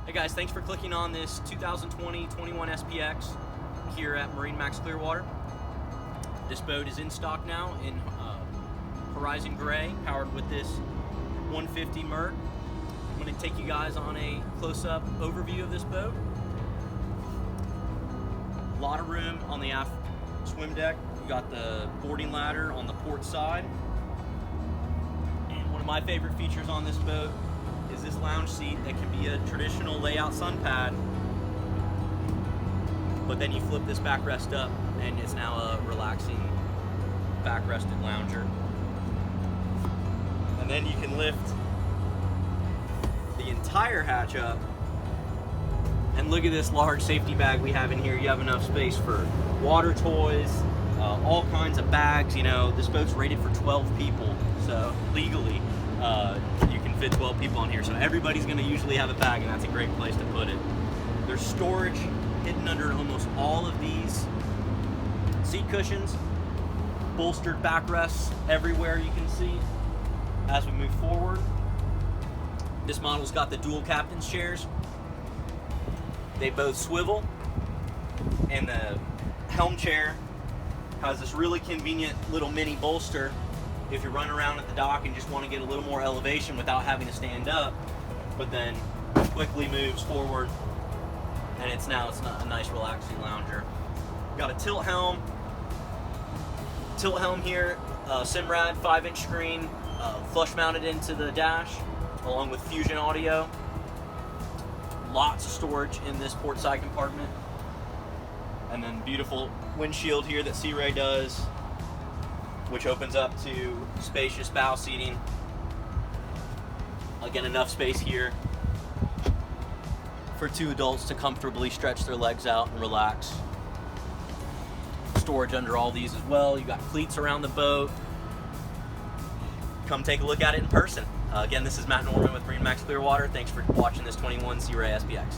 Hey guys, thanks for clicking on this 2020-21 SPX here at MarineMax Clearwater. This boat is in stock now in Horizon Gray, powered with this 150 Merc. I'm going to take you guys on a close-up overview of this boat. A lot of room on the aft swim deck. You got the boarding ladder on the port side. And one of my favorite features on this boat is this lounge seat that can be a traditional layout sun pad, but then you flip this backrest up and it's now a relaxing backrested lounger. And then you can lift the entire hatch up, and look at this large safety bag we have in here. You have enough space for water toys, all kinds of bags. You know, this boat's rated for 12 people, so legally you can fit 12 people on here, so everybody's going to usually have a bag, and that's a great place to put it. There's storage hidden under almost all of these seat cushions, bolstered backrests everywhere you can see as we move forward. This model's got the dual captain's chairs. They both swivel, and the helm chair has this really convenient little mini bolster if you're running around at the dock and just want to get a little more elevation without having to stand up, but then quickly moves forward, and it's not a nice relaxing lounger. Got a tilt helm here, Simrad 5-inch screen, flush mounted into the dash along with Fusion audio. Lots of storage in this port side compartment, and then beautiful windshield here that Sea Ray does, which opens up to spacious bow seating. Again, enough space here for two adults to comfortably stretch their legs out and relax. Storage under all these as well. You got cleats around the boat. Come take a look at it in person. Again, this is Matt Norman with MarineMax Clearwater. Thanks for watching this 21 Sea Ray SPX.